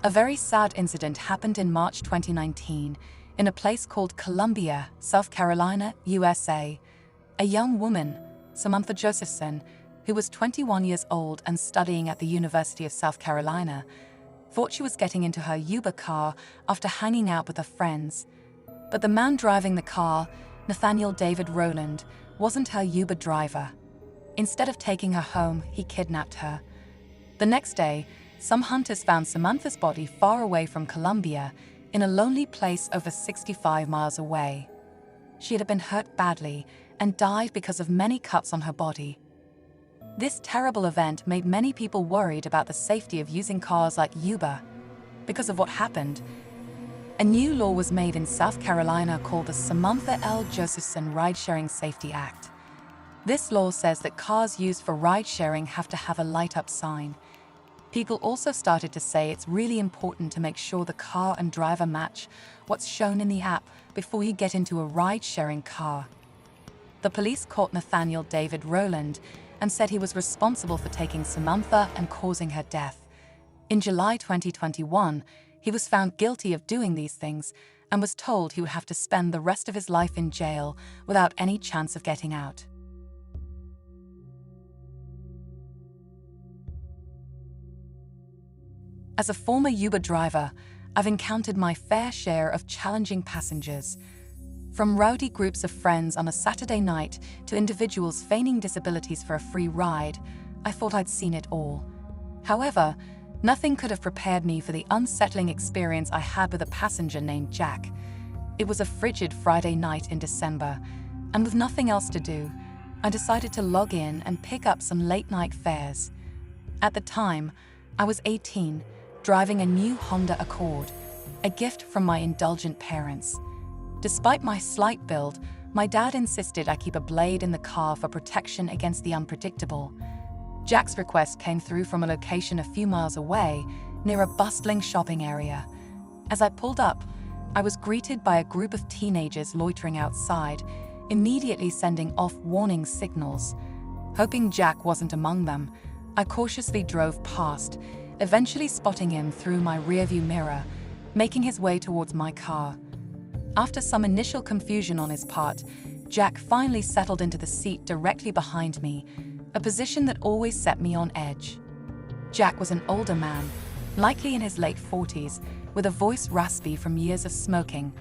A very sad incident happened in March 2019 in a place called Columbia, South Carolina, USA. A young woman, Samantha Josephson, who was 21 years old and studying at the University of South Carolina, thought she was getting into her Uber car after hanging out with her friends. But the man driving the car, Nathaniel David Rowland, wasn't her Uber driver. Instead of taking her home, he kidnapped her. The next day, some hunters found Samantha's body far away from Columbia, in a lonely place over 65 miles away. She had been hurt badly and died because of many cuts on her body. This terrible event made many people worried about the safety of using cars like Uber. Because of what happened, a new law was made in South Carolina called the Samantha L. Josephson Ride-Sharing Safety Act. This law says that cars used for ride-sharing have to have a light-up sign. People also started to say it's really important to make sure the car and driver match what's shown in the app before you get into a ride-sharing car. The police caught Nathaniel David Rowland and said he was responsible for taking Samantha and causing her death. In July 2021, he was found guilty of doing these things and was told he would have to spend the rest of his life in jail without any chance of getting out. As a former Uber driver, I've encountered my fair share of challenging passengers. From rowdy groups of friends on a Saturday night to individuals feigning disabilities for a free ride, I thought I'd seen it all. However, nothing could have prepared me for the unsettling experience I had with a passenger named Jack. It was a frigid Friday night in December, and with nothing else to do, I decided to log in and pick up some late-night fares. At the time, I was 18, driving a new Honda Accord, a gift from my indulgent parents. Despite my slight build, my dad insisted I keep a blade in the car for protection against the unpredictable. Jack's request came through from a location a few miles away, near a bustling shopping area. As I pulled up, I was greeted by a group of teenagers loitering outside, immediately sending off warning signals. Hoping Jack wasn't among them, I cautiously drove past, eventually spotting him through my rearview mirror, making his way towards my car. After some initial confusion on his part, Jack finally settled into the seat directly behind me, a position that always set me on edge. Jack was an older man, likely in his late 40s, with a voice raspy from years of smoking,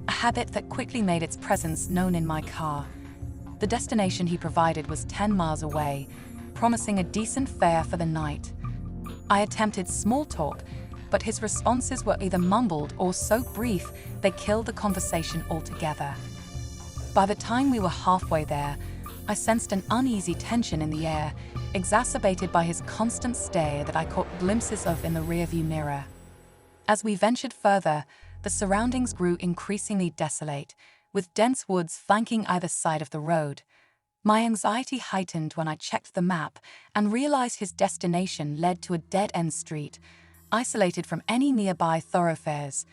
a habit that quickly made its presence known in my car. The destination he provided was 10 miles away, promising a decent fare for the night. I attempted small talk, but his responses were either mumbled or so brief they killed the conversation altogether. By the time we were halfway there, I sensed an uneasy tension in the air, exacerbated by his constant stare that I caught glimpses of in the rearview mirror. As we ventured further, the surroundings grew increasingly desolate, with dense woods flanking either side of the road. My anxiety heightened when I checked the map and realized his destination led to a dead-end street, isolated from any nearby thoroughfares.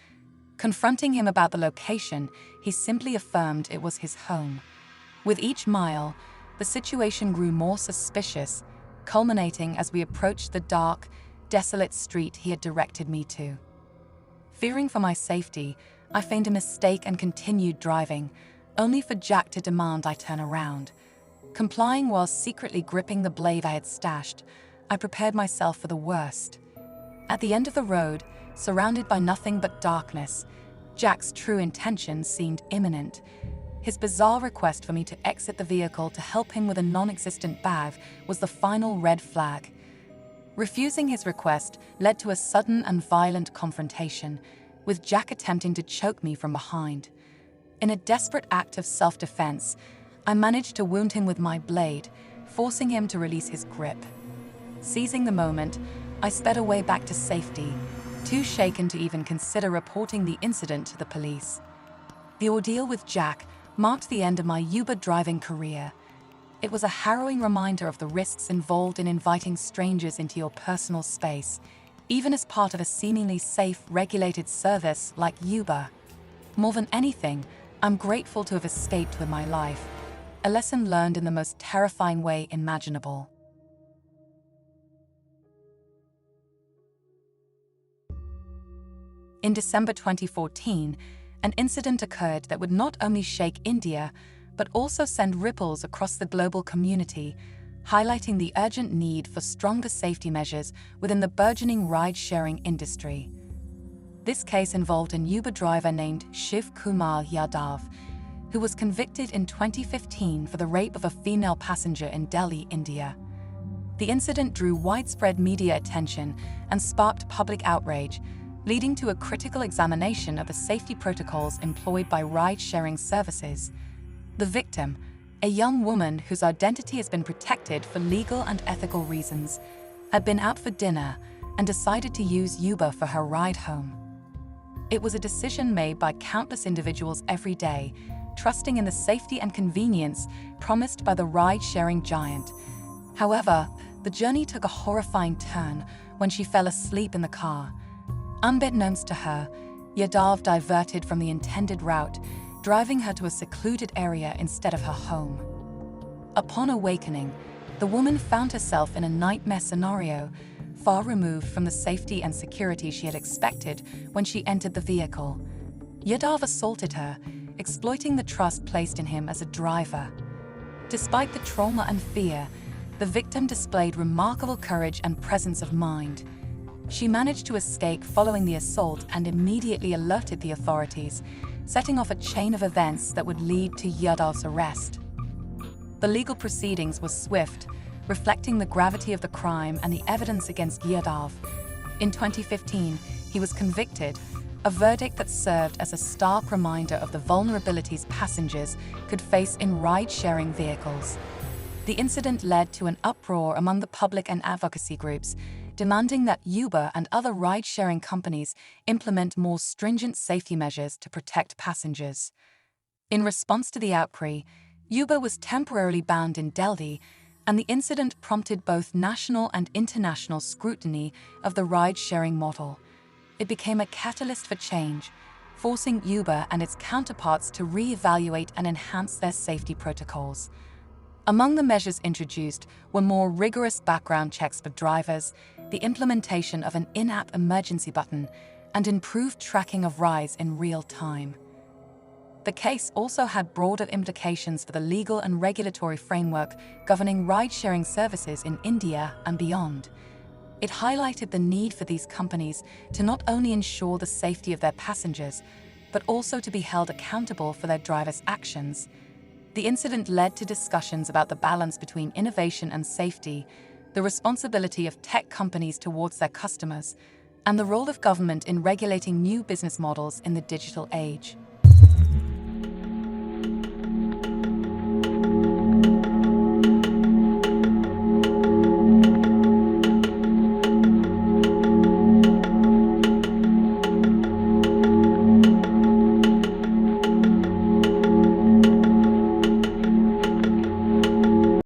Confronting him about the location, he simply affirmed it was his home. With each mile, the situation grew more suspicious, culminating as we approached the dark, desolate street he had directed me to. Fearing for my safety, I feigned a mistake and continued driving, only for Jack to demand I turn around. Complying while secretly gripping the blade I had stashed, I prepared myself for the worst. At the end of the road, surrounded by nothing but darkness, Jack's true intentions seemed imminent. His bizarre request for me to exit the vehicle to help him with a non-existent bag was the final red flag. Refusing his request led to a sudden and violent confrontation, with Jack attempting to choke me from behind. In a desperate act of self-defense, I managed to wound him with my blade, forcing him to release his grip. Seizing the moment, I sped away back to safety, too shaken to even consider reporting the incident to the police. The ordeal with Jack marked the end of my Uber driving career. It was a harrowing reminder of the risks involved in inviting strangers into your personal space, even as part of a seemingly safe, regulated service like Uber. More than anything, I'm grateful to have escaped with my life, a lesson learned in the most terrifying way imaginable. In December 2014, an incident occurred that would not only shake India, but also send ripples across the global community, highlighting the urgent need for stronger safety measures within the burgeoning ride-sharing industry. This case involved an Uber driver named Shiv Kumar Yadav, who was convicted in 2015 for the rape of a female passenger in Delhi, India. The incident drew widespread media attention and sparked public outrage, leading to a critical examination of the safety protocols employed by ride-sharing services. The victim, a young woman whose identity has been protected for legal and ethical reasons, had been out for dinner and decided to use Uber for her ride home. It was a decision made by countless individuals every day, trusting in the safety and convenience promised by the ride-sharing giant. However, the journey took a horrifying turn when she fell asleep in the car. Unbeknownst to her, Yadav diverted from the intended route, driving her to a secluded area instead of her home. Upon awakening, the woman found herself in a nightmare scenario, far removed from the safety and security she had expected when she entered the vehicle. Yadav assaulted her, exploiting the trust placed in him as a driver. Despite the trauma and fear, the victim displayed remarkable courage and presence of mind. She managed to escape following the assault and immediately alerted the authorities, setting off a chain of events that would lead to Yadav's arrest. The legal proceedings were swift, reflecting the gravity of the crime and the evidence against Yadav. In 2015, he was convicted, a verdict that served as a stark reminder of the vulnerabilities passengers could face in ride-sharing vehicles. The incident led to an uproar among the public and advocacy groups, demanding that Uber and other ride-sharing companies implement more stringent safety measures to protect passengers. In response to the outcry, Uber was temporarily banned in Delhi, and the incident prompted both national and international scrutiny of the ride-sharing model. It became a catalyst for change, forcing Uber and its counterparts to re-evaluate and enhance their safety protocols. Among the measures introduced were more rigorous background checks for drivers, the implementation of an in-app emergency button, and improved tracking of rides in real time. The case also had broader implications for the legal and regulatory framework governing ride-sharing services in India and beyond. It highlighted the need for these companies to not only ensure the safety of their passengers, but also to be held accountable for their drivers' actions. The incident led to discussions about the balance between innovation and safety, the responsibility of tech companies towards their customers, and the role of government in regulating new business models in the digital age.